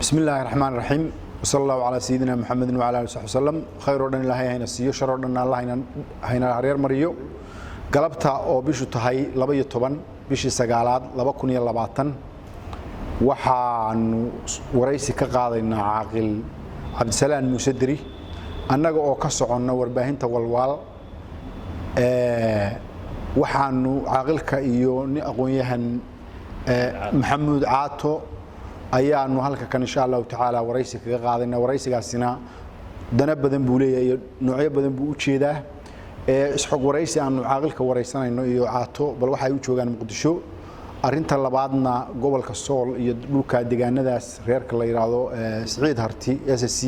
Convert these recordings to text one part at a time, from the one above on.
بسم الله الرحمن الرحيم وصلى الله على سيدنا محمد وعلى اله وصحبه وسلم خير ودن الله هينا سيو شر ودن الله هينا هرير مريو قلبتا oo bishu tahay 12 bishii 9aad 2020 waxaan waraysi ka qaadaynaa caaqil Cabdisalaan Musadri annaga oo ka soconna warbaahinta walwal waxaanu caaqilka iyo aqoonyahan Maxamuud Caato ayaanu halka kan insha Allah taala waraysi kaga qaadayna waraysigaasina dana badan buu leeyahay noocyo badan buu u jeedaa isxog waraysi aanu caaqilka waraysanayno iyo Caato bal waxay u joogaan Muqdisho arinta labaadna gobolka Sool iyo dhulka deegaanadaas reerka la yiraahdo Saciid Harti SSC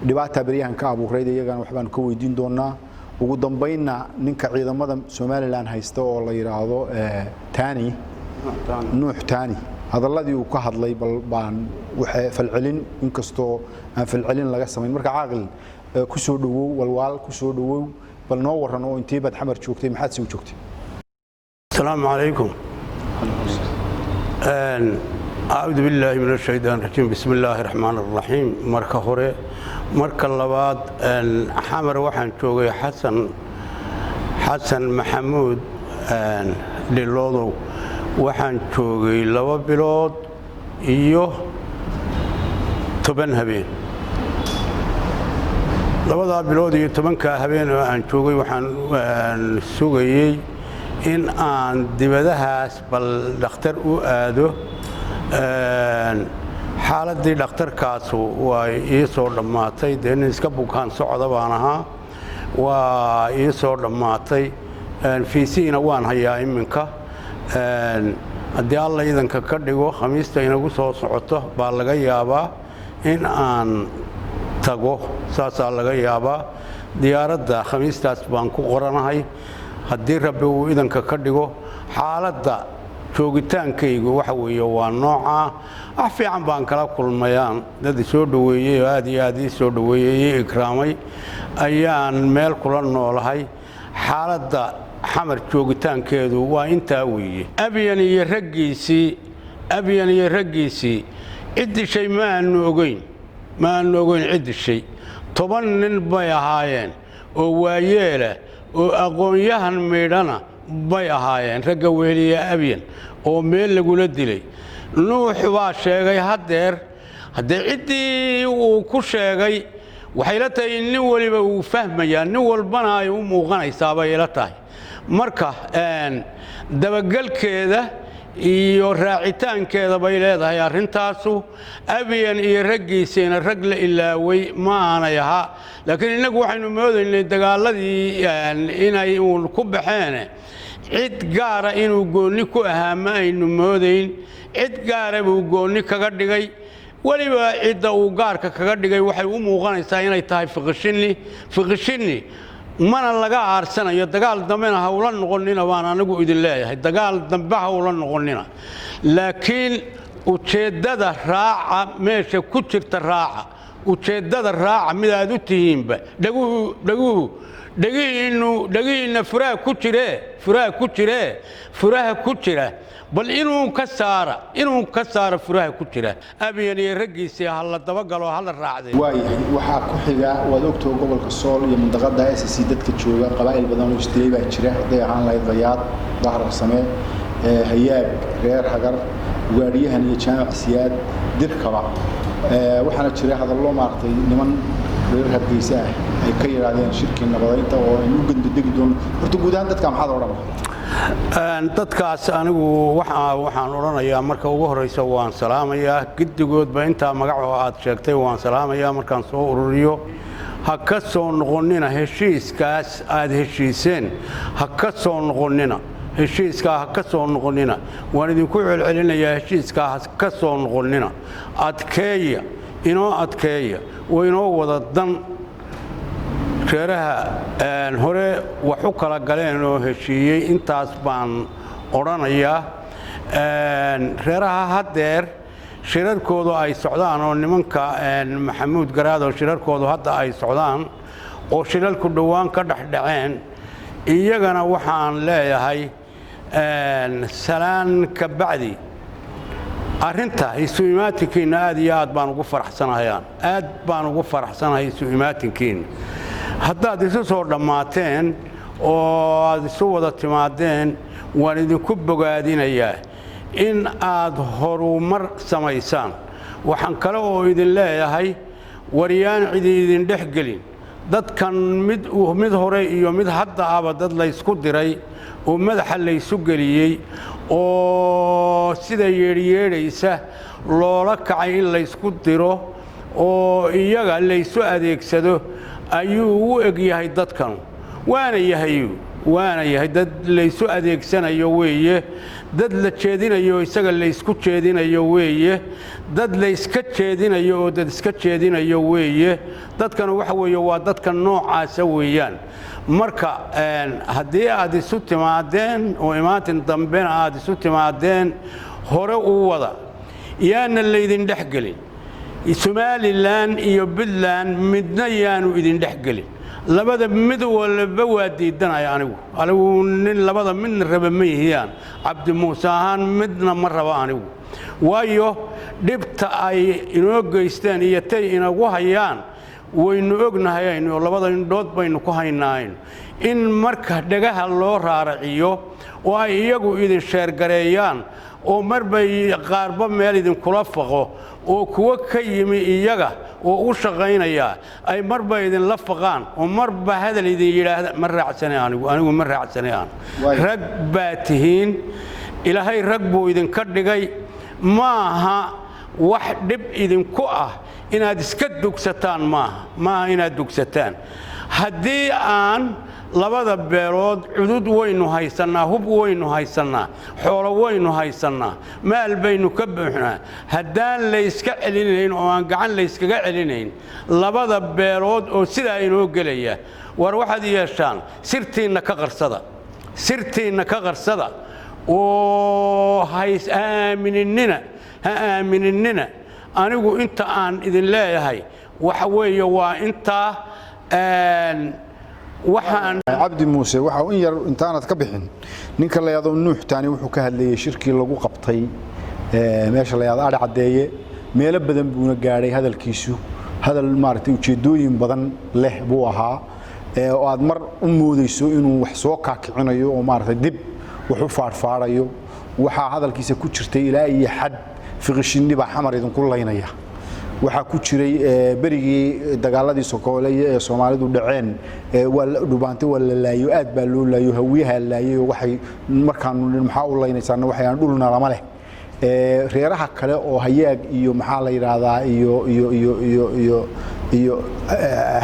dhibaato bariyahan ka abuuray iyagana waxbaan ka weydiin doonaa ugu dambeynna ninka ciidamada Soomaaliland haysta oo la yiraahdo Taani Nuux Taani hadalladii uu ka hadlay bal baan waxa falcelin inkastoo aan falcelin laga sameyn marka caaqil ku soo dhawow walwal ku soo dhawow bal noo waran oo intii bad xamar joogtay maxaad soo joogtay السلام عليكم أعوذ بالله من الشيطان الرجيم بسم الله الرحمن الرحيم مركه هوري مركه لباد حمر waxaan joogay xasan maxamuud liloodo waxaan joogay 2 bilood iyo 10 habeen labada bilood iyo 10 habeen oo aan joogay waxaan sugayay in aan dibadahaas bal dhakhtar u aado xaaladii dhakhtarkaas waa ii soo dhamaatay deen iska bukaan socda baan ahaa waa ii soo dhamaatay fiisiina waan hayaa iminka haddii alla idanka ka dhigo khamiista inagu soo socoto baa laga yaabaa in aan tago saasaa laga yaabaa diyaaradda khamiistaas baan ku qoranahay haddii rabbi uu idanka ka dhigo xaaladda joogitaankaygu waxa weeye waa nooca fiican baan kala kulmayaan dad soo dhaweeyay oo aad iyo aad soo dhaweeyay ikraamay ayaan meel kula noolahay xaaladda xamar joogitaankeedu waa intaa weeye abiyan iyo raggiisii cid shay ma aanu ogeyn cid shay 10 nin bay ahaayeen oo waayeela oo aqoonyahan meedhana bay ahaayeen ragga weeliye abiyan oo meel lagula dilay nuux waa sheegay haddii cidii uu ku sheegay waxay la tahay nin waliba uu fahmayaa nin walbana ay u muuqanaysaa bay la tahay marka dabagalkeeda iyo raacitaankeeda bay leedahay arintaasu abiyan iyo raggiisina rag la ilaaway ma aanay aha laakiin inagu waxaynu moodaynay dagaaladii inay ku baxeen cid gaara inuu gooni ku ahaa ma aynu moodayn cid gaara buu gooni kaga dhigay waliba cidda uu gaarka kaga dhigay waxay u muuqanaysaa inay tahay fiqishini mana laga aarsanayo dagaal dambena hawla noqonina waan anigu idin leeyahay dagaal dambe hawla noqonina laakiin ujeedada raaca meesha ku jirta raaca ujeedada raaca mid aad u tihiinba dhagihiina furaha ku jira bal inuu ka saara furaha ku jira abiyan iyo raggiisii hal daba galo hal raacday waxa ku xiga wad ogtoo gobolka Sool iyo mandaqada SSC dadka jooga qabaa'il badan oo isdiray baa jira haday aan la Dayaad Bahar Samee Hayaab reer Hagar gaariyahan iyo jaamac siyaad dirkaba waxaana jira hadallo maartay niman reer Hargeysa ay ka yiraahdeen shirkii nabadeynta oo ay u gandadegi doon horta guud ahaan dadka maxaad oran dadkaas anigu waxaan oranayaa marka ugu horeysa waan salaamayaa gidigoodba inta magaco aad sheegtay waan salaamayaa markaan soo ururiyo ha ka soo noqonina heshiiskaas aad heshiiseen ha ka soo noqonina waan idinku celcelinayaa heshiiska ha ka soo noqonina adkeeya inoo wada dan reeraha hore wax u kala galeen oo heshiiyay intaas baan oranayaa reeraha hadeer shirarkoodu ay socdaan oo nimanka Maxamuud Garaad oo shirarkoodu hadda ay socdaan oo shirarku dhawaan ka dhaxdhaceen iyagana waxaan leeyahay salaan ka bacdi arrinta isu imaatinkiina aad iyo aad baan ugu faraxsanahayaan aad baan ugu faraxsanahay isu imaatinkiina haddaad isu soo dhammaateen oo aad isu wada timaadeen waan idinku bogaadinayaa in aad horumar samaysaan waxaan kale oo idin leeyahay wariyaan cidi idin dhex gelin dadkan mid hore iyo mid hadda aba dad la isku diray oo madaxa la isu geliyay oo sida yeedhaysa loola kacay in la isku diro oo iyaga la isu adeegsado ayuu u eg yahay dadkan waana yahay dad la isu adeegsanayo weeye dad la jeedinayo isaga la isku jeedinayo weeye dad la iska jeedinayo oo dad iska jeedinayo weeye dadkan waxa weeye waa dadka noocaas weeyaan marka haddii aad isu timaadeen oo imaatin dambena aad isu timaadeen hore u wada yaana laydin dhex gelin Somaliland iyo Puntland midna yaanu idin dhex gelin labada mid walba waa diidanay anigu nin labada midna raba ma yihiyaan Cabdi Muuse ahaan midna ma raba anigu waayo dhibta ay inoo geysteen iyo tay inagu hayaan waynu ognahay inuu labada indhood baynu ku haynaayn in marka dhagaha loo raaraciyo oo ay iyagu idin sheergareeyaan oo marbay qaarba meel idin kula faqo oo kuwa ka yimi iyaga oo u shaqaynaya ay marba idin la faqaan oo marba hadal idin yiraahdo ma raacsanay anigu ma raacsanay rag baatihiin ilaahay rag buu idin ka dhigay maaha wax dhib idin ku ah inaad iska dugsataan maaha inaad dugsataan haddii aan labada beelood cudud waynu haysanaa hub waynu haysanaa xoolo waynu haysanaa maal baynu ka buuxnaa haddaan la iska celinayn oo aan gacan la iskaga celinayn labada beelood oo sidaa inoo gelaya war waxaad yeeshaan sirtiina ka qarsada oo hays aaminina anigu inta aan idin leeyahay waxa weeye waa inta waxaan Cabdi Muuse waxa uu yar intaanad ka bixin ninka la yiraahdo Nuux taani wuxuu ka hadlayay shirkii lagu qabtay meesha la yiraahdo Cadeeye meelo badan buuna gaaray hadalkiisu hadal maartay ujeedooyin badan leh buu ahaa oo aad mar u moodayso inuu wax soo kaakicinayo oo maartay dib wuxuu faarfaarayo waxa hadalkiisa ku jirtay ilaa iyo xad fiqishini ba xamar idin ku laynaya waxa ku jiray berigii dagaaladii Sokoolay ee Soomaalidu dhaceen dhubaantay wala laayo aad baa loo laayo hawiyaha laayo waxay markaan maxaa u laynaysan waxay dhulna lama leh reeraha kale oo hayaag iyo maxaa la yiraahdaa iyo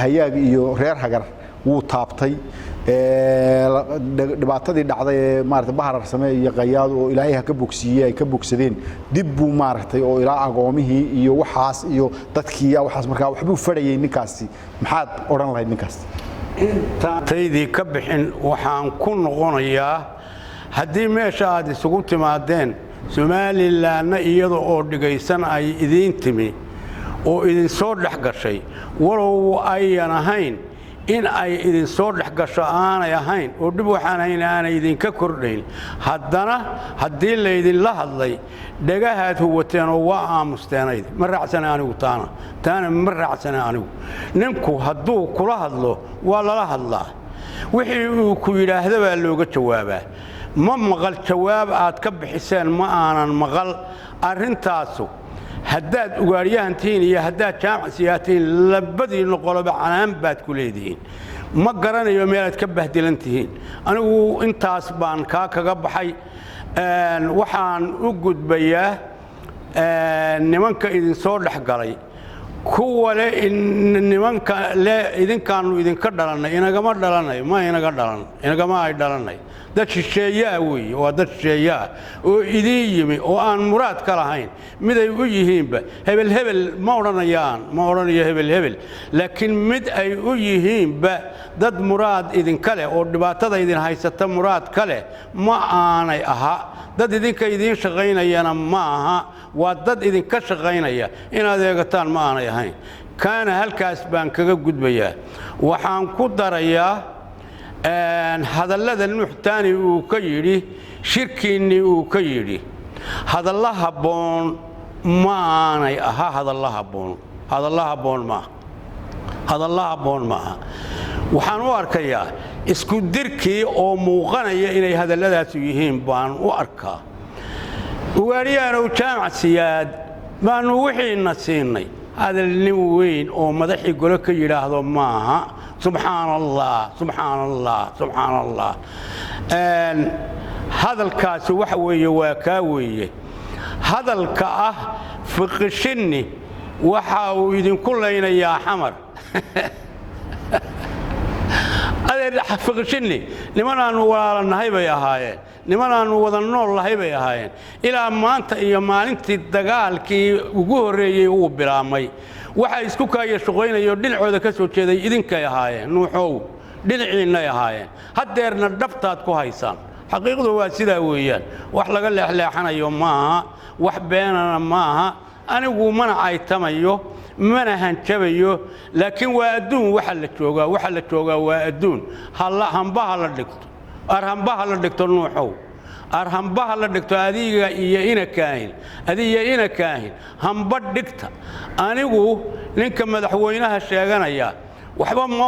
hayaag iyo reer hagar wuu taabtay dhibaatadii dhacday maartay bahar samee iyo qayaad oo ilaahay ka bogsiiyay ay ka bogsadeen dib buu maartay oo ilaa agoomihii iyo waxaas iyo dadkii waxaas markaa waxbuu fadhiyay ninkaasi maxaad oran lahayd ninkaas taydii ka bixin waxaan ku noqonayaa haddii meesha aad isugu timaadeen Somaliland iyada oo dhigaysan ay idin timi oo idin soo dhax gashay walow ayaan ahayn in ay idin soo dhax gasho aanay ahayn oo dib waxaan ahayn aanay idin ka kordhayn haddana haddii la idin la hadlay dhagahaad huwateen oo waa aamustenayd ma raacsanay anigu taana ma raacsanay anigu ninku hadduu kula hadlo waa lala hadlaa wixii uu ku yiraahdo baa looga jawaabaa ma maqal jawaab aad ka bixiseen ma aanan maqal arintaasu haddaad ugaariyahantiin iyo haddaad jaamacsiyatiin labadii noqolaba canaan baad ku leedihiin ma garanayo meelaad ka bahdilantihiin anigu intaas baan kaga baxay waxaan u gudbayaa nimanka idin soo dhax galay kuwa le nimanka le idinkaanu idinka dhalanay inagama dhalanay ma inagama ay dhalanay dad shisheeyaa weeye waa dad shisheeyaa oo idin yimi oo aan muraad ka lahayn mid ay u yihiinba hebel ma odhanayo hebel laakiin mid ay u yihiinba dad muraad idinka leh oo dhibaatada idin haysata muraad ka leh ma aanay aha dad idinka idin shaqaynayana ma aha waa dad idinka shaqaynaya inaad eegataan ma aanay ahayn kaana halkaas baan kaga gudbayaa waxaan ku darayaa hadallada Nuux taani uu ka yiri shirkiinii uu ka yiri hadalla habboon ma aanay aha hadallaha boon maaha waxaan u arkayaa isku dirkii oo muuqanaya inay hadalladaas yihiin baan u arkaa ugaadhiyaanow jaamac siyaad baanu wixiina siinay hadal nin weyn oo madaxii golo ka yidhaahdo maaha subxaan allah hadalkaasi waxa weeye waa kaa weeye hadalka ah fiqishinni waxa uu idinku laynayaa xamar adeer fiqishinni nimanaanu walaalanahay bay ahaayeen nimanaanu wada nool lahay bay ahaayeen ilaa maanta iyo maalintii dagaalkii ugu horreeyey uu bilaabmay waxa isku kaaya shaqaynayo dhinacooda ka soo jeeday idinkay ahaayeen nuuxow dhinaciinay ahaayeen haddeerna dhabtaad ku haysaan xaqiiqdu waa sidaa weeyaan wax laga leexleexanayo maaha wax beenana maaha anigu mana caytamayo mana hanjabayo laakiin waa adduun waxa la joogaa waa adduun hambaha la dhigto arhambaha la dhigto nuuxow arhambaha la dhigto adiga iyo ina kaahin hamba dhigta anigu ninka madaxweynaha sheeganaya waxba ma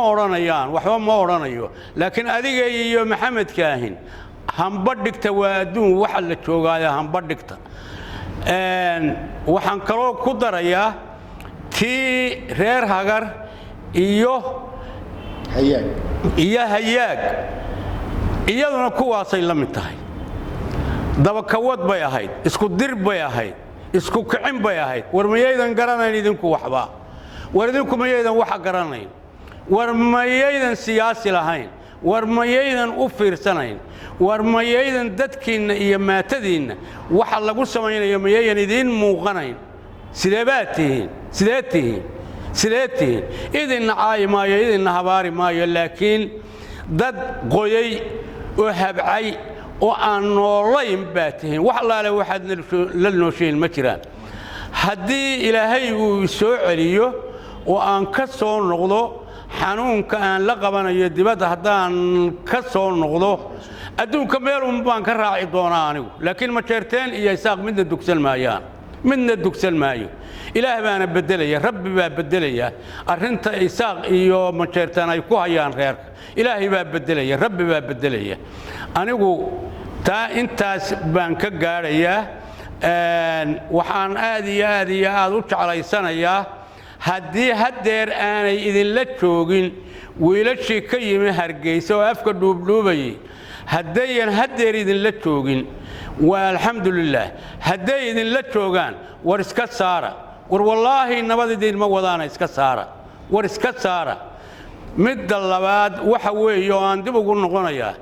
odhanayo laakiin adiga iyo maxamed kaahin hamba dhigta waa adduun waxa la joogaa hamba dhigta waxaan kaloo ku darayaa tii reer hagar iyo hayaag iyaduna kuwaasay la mid tahay dabakawad bay ahayd isku dir bay ahayd isku kicin bay ahayd war mayaydan garanayn idinku waxba war idinku mayaydan waxa garanayn war mayaydan siyaasi lahayn war mayaydan u fiirsanayn war mayaydan dadkiinna iyo maatadiinna waxa lagu samaynayo mayaydan idiin muuqanayn sidee tihiin idinna caayi maayo idinna habaari maayo laakiin dad qoyay oo habcay oo aan noolayn baa tihiin wax allaale waxaad la nooshiin ma jiraan haddii ilaahay uu soo celiyo oo aan ka soo noqdo xanuunka aan la qabanayo dibadda haddaan ka soo noqdo adduunka meel baan ka raaci doonaa anigu laakiin ma jeerteen iyo isaaq midna dugsan maayo ilaah baana bedelaya rabbi baa bedelaya arrinta isaaq iyo ma jeerteen ay ku hayaan reerka ilaahay baa bedelaya rabbi baa bedelaya anigu taa intaas baan ka gaadhayaa waxaan aad u jeclaysanayaa haddii haddeer aanay idinla joogin wiilashii ka yimi hargeysa oo afka dhuubdhuubayay haddayan haddeer idinla joogin waa alxamdulilaah hadday idinla joogaan war iska saara war wallaahi nabad idinma wadaana iska saara midda labaad waxa weeye oo aan dib ugu noqonayaa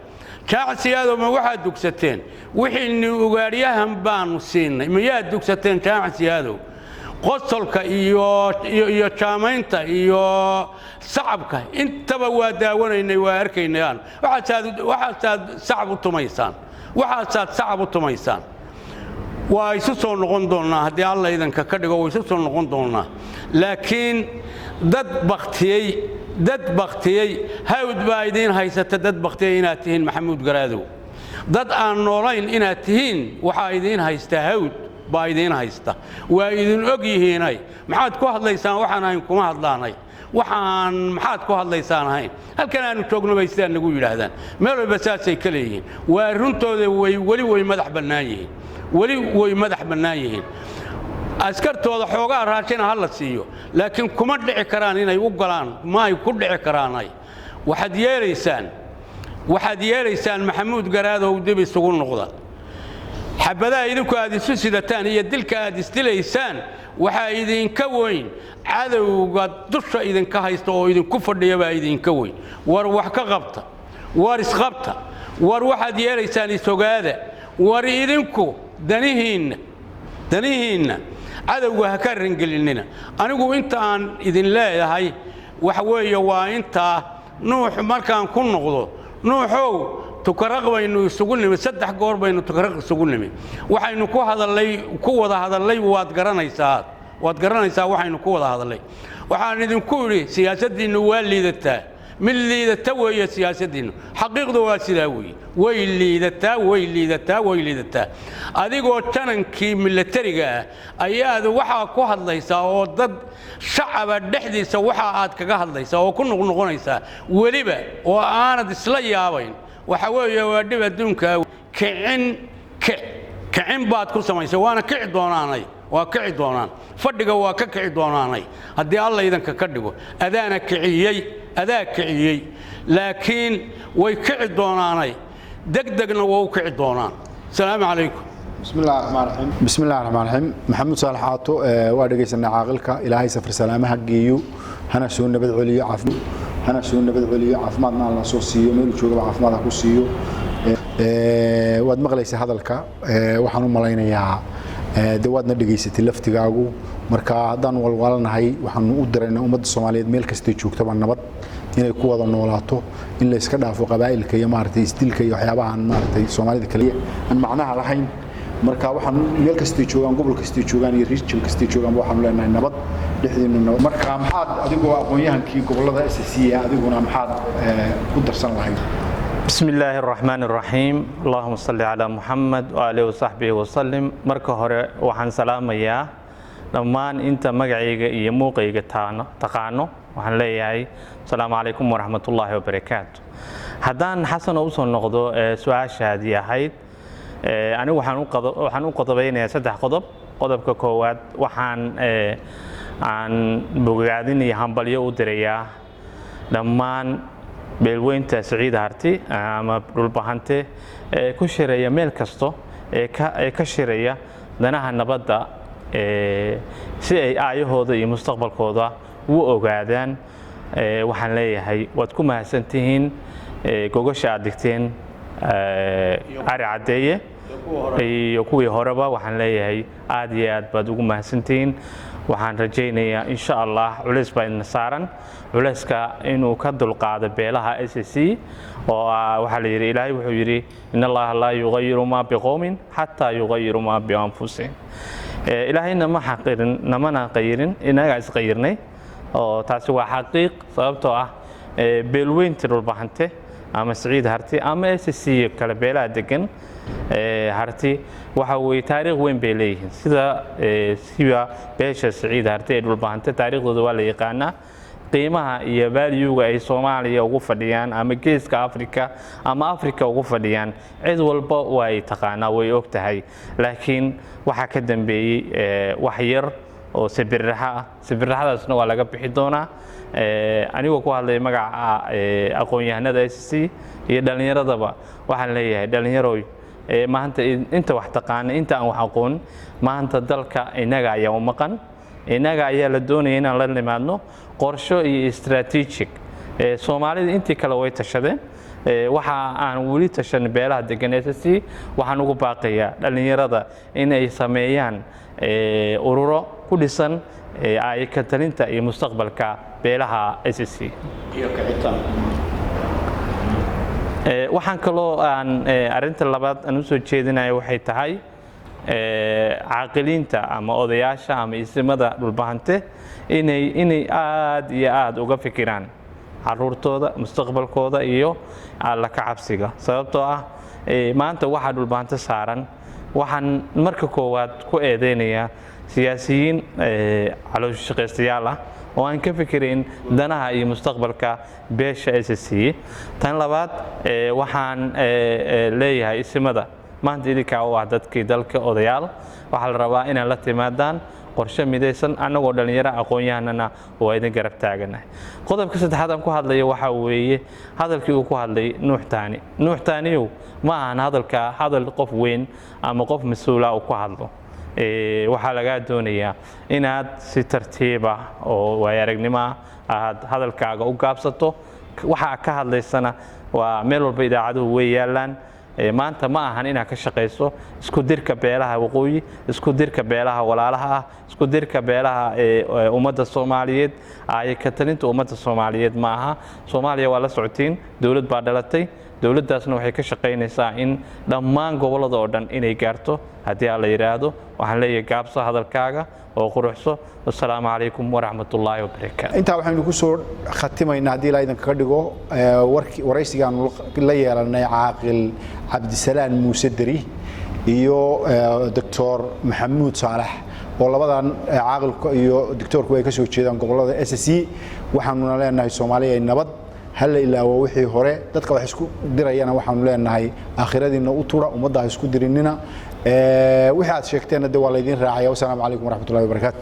jaamacsiyaadoma waxaad dugsateen wixiinni ugaadhyahan baanu siinay miyaad dugsateen jaamacsiyaadow qosolka iyo jaamaynta iyo sacabka intaba waa daawanaynay waa arkaynayaan waxaasaad sacab u tumaysaan waa isu soo noqon doonnaa haddii alla idanka ka dhigo waa isu soo noqon doonnaa laakiin dad baktiyey hawd baa idiin haysata dad baktiyey inaad tihiin maxamuud garaadow dad aan noolayn inaad tihiin waxaa idiin haysta hawd baa idiin haysta waa idin og yihiinay maxaad ku hadlaysaan waxaan ahayn kuma hadlaanay maxaad ku hadlaysaan ahayn halkan aanu joogno bay sidaa nagu yidhaahdaan meel walba saasay ka leeyihiin waa runtooda weli way madax bannaan yihiin askartooda xoogaa raashina ha la siiyo laakiin kuma dhici karaan inay u galaan maay ku dhici karaanay waxaad yeelaysaan maxamuud garaadow dib isugu noqda xabadaha idinku aad isu sidataan iyo dilka aad isdilaysaan waxaa idinka weyn cadowga dusha idinka haysta oo idinku fadhiya baa idinka weyn war wax ka qabta war isqabta war waxaad yeelaysaan isogaada war idinku danihiinna cadowga ha ka rangelinina anigu inta aan idin leeyahay waxa weeye waa intaa nuux markaan ku noqdo nuuxow tukaraq baynu isugu nimi 3 goor baynu tukaraq isugu nimi waxaynu ku wada hadalay waad garanaysaa waxaynu ku wada hadalay waxaan idinku yiri siyaasaddiinu waa liidataa من liidata weeye siyaasaddiinnu xaqiiqdu waa sidaa weeye way liidataa adigoo janankii milatariga ah ayaad waxaa ku hadlaysaa oo dad shacaba dhexdiisa waxa aad kaga hadlaysaa oo ku noqonaysaa weliba oo aanad isla yaabayn waxa weeye waa dhib adduunka kicin baad ku samaysay waana kici doonaanay waa kici doonaan fadhiga waa ka kici doonaanay haddii alla idanka ka dhigo adaa kiciyey laakiin way kici doonaanay degdegna waa u kici doonaan salaamu calaykum بسم الله الرحمن الرحيم بسم الله الرحمن الرحيم محمد صالح عاطو وادغيسنا عاقلك الهي سفر سلامه حقيو هنا سو نبد عليا عافمادنا الله soo siiyo meel jooga caafimaad ku siiyo waad maqlaysaa hadalka waxaan u malaynayaa dawadna dhageysatay laftigaagu marka hadaan walwalanahay waxaan u direynaa ummadda Soomaaliyeed meel kasta joogtaba nabad inay ku wada noolaato in la iska dhaafo qabaa'ilka iyo maartay isdilka iyo waxyaabahan maartay Soomaalida kaliya aan macnaha lahayn marka waxaan meel kasta joogan gobol kasta joogan iyo region kasta joogan waxaan leenahay nabad dhexdeena nabad marka maxaad adigoo aqoon-yahankii gobolada SSC adiguna maxaad ku darsan lahayd بسم الله الرحمن الرحيم اللهم صل على محمد وآله وصحبه وسلم marka hore waxaan salaamayaa dhammaan inta magacayga iyo muuqayga taqaano waxaan leeyahay assalaamu calaykum waraxmatullaahi wabarakaatu haddaan xasan u soo noqdo su'aashaadii ahayd anigu waxaan u qodobeynayaa 3 qodob qodobka koowaad waxaan aan bogaadinaya hambalyo u dirayaa dhammaan beelweynta Saciid Harti ama dhulbahante ku shireeya meel kasto ka shireeya danaha nabadda si ay aayahooda iyo mustaqbalkooda u ogaadaan waxaan leeyahay waad ku mahadsantihiin gogasha aad dhigteen ari cadeeye iyo kuwii horeba waxaan leeyahay aad iyo aad baad ugu mahadsantihiin waxaan rajaynayaa insha Allah culays baa in saaran culayska inuu ka dulqaado beelaha SSC oo waxa la yiri Ilaahay wuxuu yiri in Allah la yughayyiru ma biqawmin hatta yughayyiru ma bi anfusihim Ilaahayna ma xaqirin namana qayrin inaga isqayrnay oo taasi waa xaqiiq sababtoo ah beelweynta dhulbahante ama Saciid Harti ama SSC kala beelaha degan Harti waxa way taariikh weyn bay leeyihiin sida beesha Saciid Harti ee dhulbahante taariikhdooda waa la yaqaanaa qiimaha iyo value-ga ay Soomaaliya ugu fadhiyaan ama geeska Afrika ama Afrika ugu fadhiyaan cid walba way taqaanaa way ogtahay laakiin waxa ka dambeeyay wax yar oo sibirraxadaasna waa laga bixi doonaa anigoo ku hadlay magaca aqoon-yahanada SSC iyo dhalinyaradaba waxaan leeyahay dhalinyaroy maanta inta wax taqaan inta aan wax aqoon maanta dalka inaga ayaa u maqan inaga ayaa la doonayay inaan la nimaadno qorsho iyo strategic Soomaalida intii kale way tashadeen waxa aan wali tashan beelaha degan SSC waxaan ugu baaqayaa dhalinyarada in ay sameeyaan ururo ku dhisan ay ka talinta iyo mustaqbalka beelaha SSC iyo kicitaan waxaan kaloo aan arinta labaad aan u soo jeedinayo waxay tahay caaqiliinta ama odayaasha ama ismada dhulbahante inay aad iyo aad uga fikiraan caruurtooda mustaqbalkooda iyo alla ka cabsiga sababtoo ah maanta waxa dhulbahante saaran waxaan marka koowaad ku eedeynayaa siyaasiyiin caloosha shaqaystayaal ah oo aan ka fikirayn danaha iyo mustaqbalka beesha SSC tan labaad waxaan leeyahay ismada maanta idinka oo ah dadkii dalka odayaal waxa la rabaa inaan la timaadaan qorshe midaysan anagoo dhalinyaro aqoon-yahanana oo idin garab taaganahay qodobka saddexaad aan ku hadlayo waxa weeye hadalkii uu ku hadlay Nuux Taaniyow ma ahan hadal qof weyn ama qof mas'uula oo ku hadlo waxa laga doonayaa inaad si tartiib ah oo way aragnimo aad hadalkaaga u gaabsato waxa ka hadlaysana waa meel walba idaacaduhu way yaalaan maanta ma ahan inaad ka shaqeyso isku dirka beelaha waqooyi isku dirka beelaha walaalaha ah isku dirka beelaha ummadda Soomaaliyeed ay ka talinta ummadda Soomaaliyeed ma aha Soomaaliya waa la socotiin dawlad baa dhalatay dowladdaasna waxay ka shaqaynaysaa in dhammaan gobollada oo dhan inay gaarto haddii aan la yidhaahdo waxaan leeyahay gaabso hadalkaaga oo quruxso wassalaamu calaykum waraxmatullaahi wabarakaatu intaa waxaynu ku soo khatimaynaa haddii ilaa idinkaga dhigo waraysigaanu la yeelanay caaqil cabdisalaan muuse deri iyo doctor maxamuud saalax oo labadan caaqilka iyo doctorku ay ka soo jeedaan gobollada SSC waxaanuna leenahay Soomaaliya ay nabad hal ilaawo wixii hore dadka wax isku dirayana waxaanu leenahay aakhiradiina u tura ummadda isku dirinina wixii aad sheegteen waa la idin raacaya. Wassalaamu calaykum waraxmatullaahi wabarakaatu.